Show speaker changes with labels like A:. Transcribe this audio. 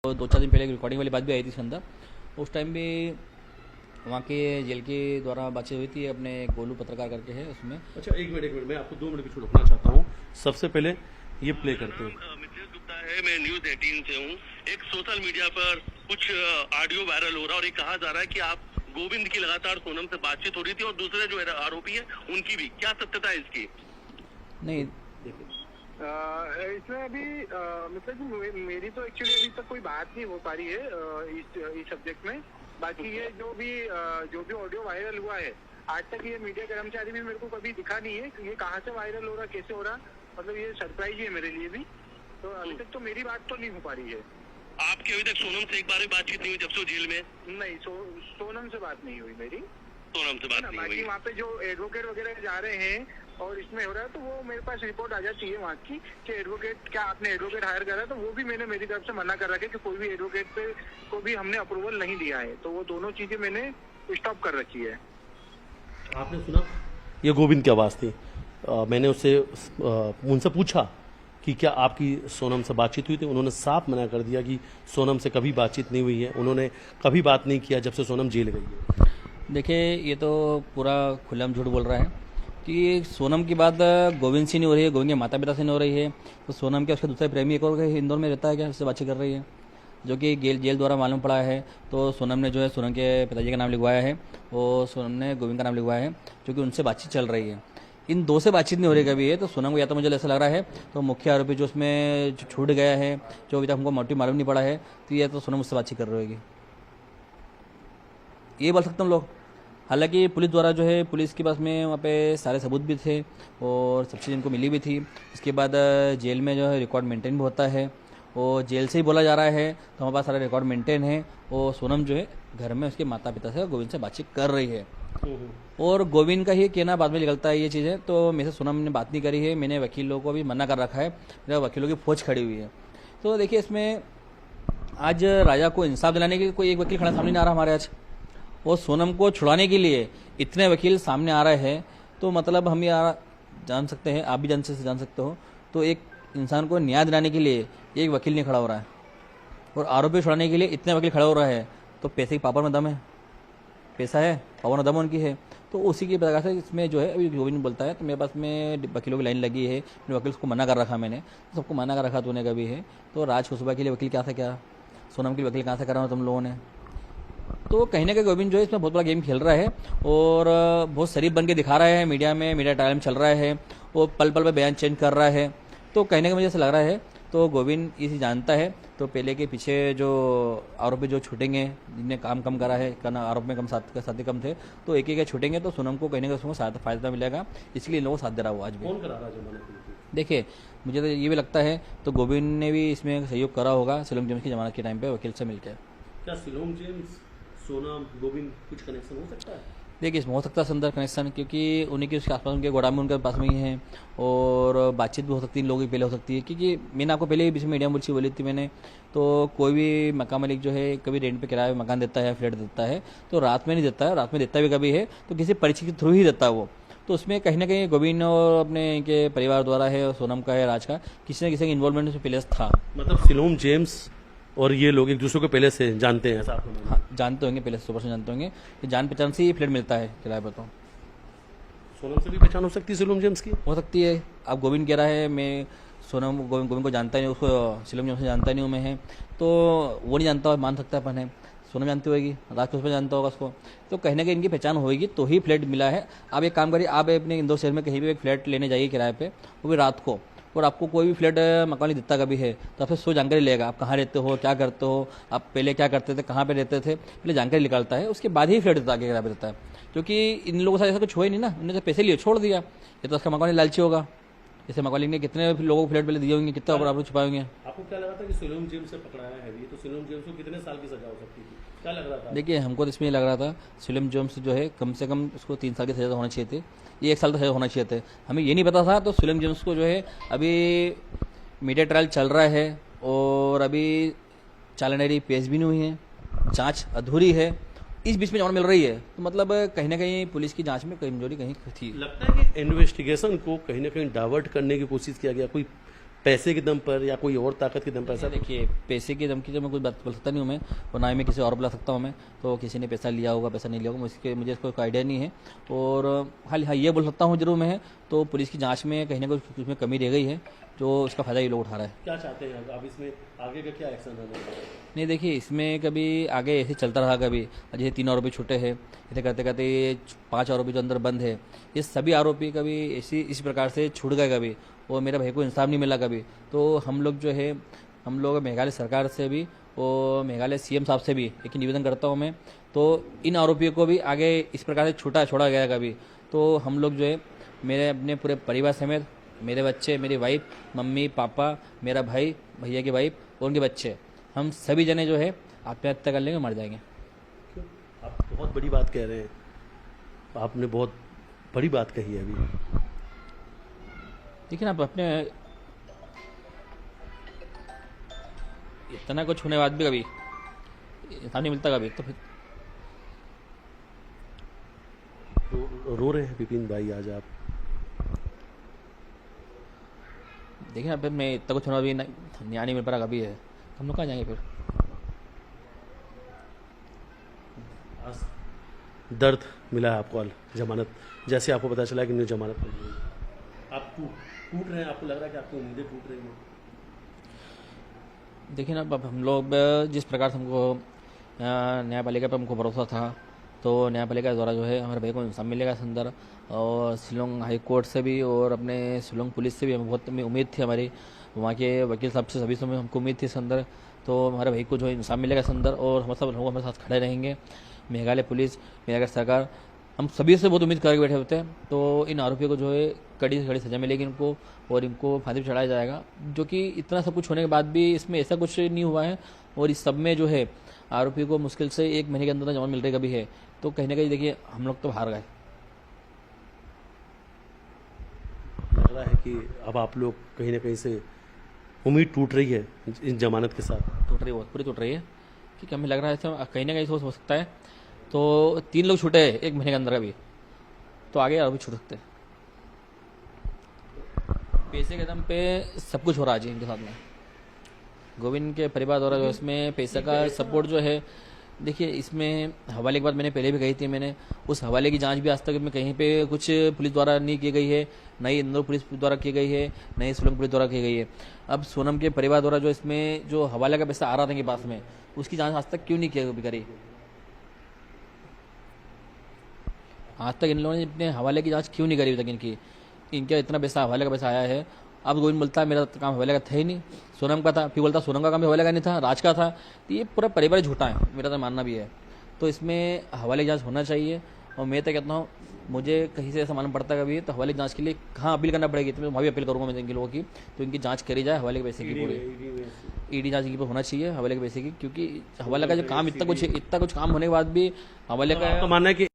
A: तो 2-4 दिन पहले रिकॉर्डिंग वाली बात भी आई थी इसके अंदर। उस टाइम भी वहाँ के जेल के द्वारा बातचीत हुई थी, अपने गोलू पत्रकार करके है उसमें।
B: अच्छा एक मिनट मैं आपको 2 मिनट पीछे रोकना चाहता हूँ। सबसे पहले ये प्ले करते हैं।
C: मिथिलेश गुप्ता है, मैं न्यूज 18 से हूँ। एक सोशल मीडिया पर कुछ ऑडियो वायरल हो रहा है और ये कहा जा रहा है कि आप गोविंद की लगातार सोनम से बातचीत हो रही थी और दूसरे जो आरोपी है उनकी भी, क्या सत्यता है इसकी?
A: नहीं,
D: इसमें अभी मतलब मेरी तो एक्चुअली अभी तक कोई बात नहीं हो पा रही है इस सब्जेक्ट में। बाकी ये जो भी ऑडियो वायरल हुआ है, आज तक ये मीडिया कर्मचारी भी मेरे को कभी दिखा नहीं है कि ये कहाँ से वायरल हो रहा, कैसे हो रहा। मतलब ये सरप्राइज ही है मेरे लिए भी। तो अभी तक तो मेरी बात तो नहीं हो पा रही है।
C: आपकी अभी तक सोनम से एक बार भी बातचीत नहीं हुई जब से वो जेल में?
D: नहीं, सोनम से बात नहीं हुई मेरी।
C: सोनम से बात नहीं हुई।
D: बाकी वहाँ पे जो एडवोकेट वगैरह जा रहे हैं और इसमें हो रहा है, तो वो मेरे पास रिपोर्ट आ जाती है वहाँ की कि एडवोकेट, क्या आपने एडवोकेट हायर करा, तो वो भी मैंने मेरी तरफ से मना कर रखा है कि कोई भी एडवोकेट पे को भी हमने अप्रूवल नहीं दिया है। तो वो दोनों चीजें मैंने स्टॉप कर रखी है।
B: आपने सुना, ये गोविंद की आवाज थी। मैंने उससे उनसे पूछा कि क्या आपकी सोनम से बातचीत हुई थी। उन्होंने साफ मना कर दिया कि सोनम से कभी बातचीत नहीं हुई है, उन्होंने कभी बात नहीं किया जब से सोनम जेल गई है।
A: देखिए ये तो पूरा खुलेआम झूठ बोल रहा है कि सोनम की बात गोविंद से नहीं हो रही है, गोविंद के माता पिता से नहीं हो रही है। तो सोनम के उसका दूसरा प्रेमी एक और इंदौर में रहता है, क्या उससे बातचीत कर रही है, जो कि जेल द्वारा मालूम पड़ा है। तो सोनम ने जो है सोनम के पिताजी का नाम लिखवाया है और सोनम ने गोविंद का नाम लिखवाया है, जो कि उनसे बातचीत चल रही है। इन दो से बातचीत नहीं हो रही कभी है। तो सोनम को या तो मुझे ऐसा लग रहा है तो मुख्य आरोपी जो उसमें छूट गया है, जो अभी तक हमको मोटिव मालूम नहीं पड़ा है, तो या तो सोनम उससे बातचीत कर रही होगी, ये बोल सकते हम लोग। हालांकि पुलिस द्वारा जो है, पुलिस के पास में वहाँ पे सारे सबूत भी थे और सब चीज़ इनको मिली भी थी। उसके बाद जेल में जो है रिकॉर्ड मेंटेन भी होता है और जेल से ही बोला जा रहा है, तो हमारे पास सारा रिकॉर्ड मेंटेन है। और सोनम जो है घर में उसके माता पिता से गोविंद से बातचीत कर रही है और गोविंद का ही कहना बाद में निकलता है ये चीज़ें। तो मेरे से सोनम ने बात नहीं करी है, मैंने वकीलों को भी मना कर रखा है, मेरे वकीलों की फौज खड़ी हुई है। तो देखिए इसमें आज राजा को इंसाफ दिलाने के लिए कोई एक वकील खड़ा सामने नहीं आ रहा हमारे आज, और सोनम को छुड़ाने के लिए इतने वकील सामने आ रहे हैं। तो मतलब हम यार जान सकते हैं, आप भी जान सकते हो, तो एक इंसान को न्याय दिलाने के लिए एक वकील नहीं खड़ा हो रहा है और आरोपी छुड़ाने के लिए इतने वकील खड़ा हो रहा है। तो पैसे की पावर में दम है, पैसा है, पावर में दम उनकी है। तो उसी की वजह से इसमें जो है अभी गोविंद बोलता है तो मेरे पास में वकीलों की लाइन लगी है, मेरे वकील को मना कर रखा मैंने, तो सबको मना कर रखा तूने कभी है। तो राज खुशबा के लिए वकील क्या था, क्या सोनम के लिए वकील कहाँ से करा हो तुम लोगों ने। तो कहीं ना कहीं गोविंद जो है इसमें बहुत बड़ा गेम खेल रहा है और बहुत शरीफ बन के दिखा रहा है, मीडिया में, मीडिया ट्रायल में चल रहा है, वो पल पल पे बयान चेंज कर रहा है। तो कहीं ना कहीं मुझे ऐसा लग रहा है तो गोविंद इसे जानता है। तो पहले के पीछे जो आरोपी जो छूटेंगे, जिनने काम कम करा है, आरोप में साथी कम थे, तो एक एक छूटेंगे तो सोनम को कहीं ना कहीं उसको फायदा मिलेगा, इसलिए इन लोगों को साथ दे रहा हुआ आज भी।
B: कौन करा रहा है?
A: देखिए मुझे तो ये भी लगता है तो गोविंद ने भी इसमें सहयोग करा होगा सिलोम जेम्स की जमानत के टाइम पे वकील से मिलकर।
B: क्या सिलोम जेम्स, सोनम, गोविंद कुछ कनेक्शन हो सकता है?
A: देखिए इसमें हो सकता है अंदर कनेक्शन, क्योंकि उन्हीं के उसके आसपास उनके गोदाम में उनके पास में ही है और बातचीत भी हो सकती है, इन लोगों की पहले हो सकती है। क्योंकि मैंने आपको पहले ही बीच में मीडिया बुलची बोली थी मैंने, तो कोई भी मकान मालिक जो है कभी रेंट पे किराए मकान देता है, फ्लैट देता है, तो रात में नहीं देता है, रात में देता भी कभी है तो किसी परिचित के थ्रू ही देता है वो। तो उसमें कहीं ना कहीं गोविंद और अपने के परिवार द्वारा है और सोनम का है, राज का, किसी न किसी का इन्वॉल्वमेंट उसमें पहले था।
B: मतलब सिलोम जेम्स और ये लोग एक दूसरे को पहले से जानते हैं?
A: हाँ जानते होंगे, पहले से 100% जानते होंगे कि जान पहचान से ही फ्लैट मिलता है किराए पर। तो
B: सोनम से भी पहचान हो सकती है सिलोम जेम्स की?
A: हो सकती है। अब गोविंद कह रहा है मैं सोनम गोविंद को जानता नहीं, उसको सिलोम जेम्स से जानता नहीं हूँ मैं, है तो वो नहीं जानता, मान सकता है अपन है। सोनम जानती होगी, राज खुशबा जानता होगा उसको, तो कहीं ना कहीं इनकी पहचान होगी तो ही फ्लैट मिला है। आप एक काम करिए, आप अपने इंदौर शहर में कहीं भी एक फ्लैट लेने जाइए किराए पे, वो भी रात को, और आपको कोई भी फ्लैट मकान नहीं दिखता कभी है, तो आपसे सो जानकारी लेगा, आप कहाँ रहते हो, क्या करते हो, आप पहले क्या करते थे, कहाँ पे रहते थे, पहले जानकारी निकालता है, उसके बाद ही फ्लैट देता आगे किराए पे देता है। क्योंकि इन लोगों से ऐसा कुछ हुआ ही नहीं ना, उन्होंने तो पैसे लिए छोड़ दिया, ये तो उसका मकान लालची होगा। जैसे मकान ने कितने लोगों को फ्लैट पहले दिए होंगे, कितना आप छुपाए होंगे।
B: आपको क्या लगा था कि सिलोम जेम्स से पकड़ाया है ये, तो सिलोम जेम्स को कितने साल की सजा हो सकती थी, क्या लग रहा था?
A: देखिए हमको तो इसमें लग रहा था सिलोम जेम्स जो है कम से कम उसको 3 साल की सजा होना चाहिए थी, ये 1 साल की सजा होना चाहिए थे, हमें ये नहीं पता था। तो सिलोम जेम्स को जो है अभी मीडिया ट्रायल चल रहा है और अभी चालानरी पेश भी नहीं हुई है, जांच अधूरी है, इस बीच में जमानत मिल रही है। तो मतलब कहीं ना कहीं पुलिस की जांच में कमजोरी कहीं थी।
B: लगता है कि इन्वेस्टिगेशन को कहीं ना कहीं डाइवर्ट करने की कोशिश किया गया, कोई पैसे के दम पर या कोई और ताकत के दम पर? ऐसा
A: ऐसा देखिए, पैसे की धमकी तो मैं कुछ बात बोल सकता नहीं हूँ मैं, और ना ही मैं किसी और बुला सकता हूँ मैं, तो किसी ने पैसा लिया होगा पैसा नहीं लिया होगा मुझे इसका कोई आइडिया नहीं है। और हाँ ये बोल सकता हूँ जरूर मैं है, तो पुलिस की जांच में कहीं ना कहीं उसमें कमी रह गई है, जो उसका फायदा ये लोग उठा रहा है।
B: क्या चाहते हैं आप इसमें आगे का क्या एक्शन रहना है?
A: नहीं देखिए, इसमें कभी आगे ऐसे चलता रहा, कभी जैसे 3 आरोपी छूटे हैं, ऐसे करते करते ये 5 आरोपी जो अंदर बंद है, ये सभी आरोपी कभी इस प्रकार से छूट गए कभी, और मेरे भाई को इंसाफ नहीं मिला कभी। तो हम लोग मेघालय सरकार से भी और मेघालय सीएम साहब से भी एक निवेदन करता हूँ मैं, तो इन आरोपियों को भी आगे इस प्रकार से छोड़ा गया कभी, तो हम लोग जो है मेरे अपने पूरे परिवार समेत, मेरे बच्चे, मेरी वाइफ, मम्मी पापा, मेरा भाई, भैया की वाइफ और उनके बच्चे, हम सभी जने जो है आत्महत्या कर लेंगे, मर जाएंगे।
B: क्यों? आप बहुत बड़ी बात कह रहे हैं, आपने बहुत बड़ी बात कही है अभी।
A: देखिए ना, आप अपने इतना कुछ होने के बाद भी कभी इंसान नहीं मिलता कभी, तो फिर
B: रो रहे हैं विपिन भाई आज आप?
A: देखिए ना, फिर मैं इतना कुछ होना भी न्याय नहीं मिल पा रहा कभी है, तो हम लोग कहाँ जाएंगे फिर?
B: आज दर्द मिला है आपको जमानत, जैसे आपको पता चला कि नहीं जमानत मिल गई, आप टूट रहे हैं, आपको लग रहा है कि आपकी उम्मीदें टूट रही हैं?
A: देखिए ना, अब हम लोग जिस प्रकार से हमको न्यायपालिका पर हमको भरोसा था, तो न्यायपालिका द्वारा जो है हमारे भाई को इंसाफ मिलेगा इस अंदर, और शिलोंग हाई कोर्ट से भी और अपने शिलोंग पुलिस से भी हमें बहुत उम्मीद थी, हमारी वहाँ के वकील साहब से सभी से हमको उम्मीद थी इस अंदर, तो हमारे भाई को जो है इंसाफ मिलेगा इस अंदर, और हम सब लोग हमारे साथ खड़े रहेंगे। मेघालय पुलिस, मेघालय सरकार, हम सभी से बहुत उम्मीद करके बैठे होते हैं, तो इन आरोपियों को जो है कड़ी से कड़ी सजा मिलेगी इनको, और इनको फांसी पर चढ़ाया जाएगा, जो कि इतना सब कुछ होने के बाद भी इसमें ऐसा कुछ नहीं हुआ है, और इस सब में जो है आरोपी को मुश्किल से 1 महीने के अंदर जमानत मिल रही कभी है, तो कहीं ना कहीं देखिए हम लोग तो हार गए।
B: लग रहा है कि अब आप लोग कहीं ना कहीं से उम्मीद टूट रही है इन जमानत के साथ?
A: टूट रही है, बहुत पूरी टूट रही है, क्योंकि हमें लग रहा है कहीं ना कहीं हो सकता है, तो 3 लोग छूटे 1 महीने के अंदर अभी, तो आगे और भी छूट सकते हैं। पैसे के दम पे सब कुछ हो रहा है जी इनके साथ में, गोविंद के परिवार द्वारा जो इसमें पैसे का सपोर्ट जो है, देखिए इसमें हवाले की बात मैंने पहले भी कही थी, मैंने उस हवाले की जांच भी आज तक में कहीं पे कुछ पुलिस द्वारा नहीं की गई है, न ही इंदौर पुलिस द्वारा की गई है, न ही शिलोंग पुलिस द्वारा की गई है। अब सोनम के परिवार द्वारा जो इसमें जो हवाले का पैसा आ रहा था इनके पास में, उसकी जांच आज तक क्यों नहीं करी? आज तक इन लोगों ने अपने हवाले की जांच क्यों नहीं करी अभी तक? इनका इतना पैसा हवाले का पैसा आया है, अब गोविंद बोलता है मेरा काम हवाले का था ही नहीं, सोनम का था, फिर बोलता सोनम का काम भी हवाले का नहीं था, राज का था, तो ये पूरा परिवार झूठा है, मेरा तो मानना भी है। तो इसमें हवाले की जांच होना चाहिए, और मैं तो कहता हूँ मुझे कहीं से ऐसा मालूम पड़ता कभी तो हवाले की जांच के लिए कहाँ अपील करना पड़ेगी, तो मैं वहाँ भी अपील करूँगा मैं इनके लोगों की, तो इनकी जांच करी जाए हवाले के पैसे की, पूरी ईडी जांच की होना चाहिए हवाले के पैसे की, क्योंकि हवाले का जो काम इतना कुछ काम होने के बाद भी हवाले का
B: मानना है कि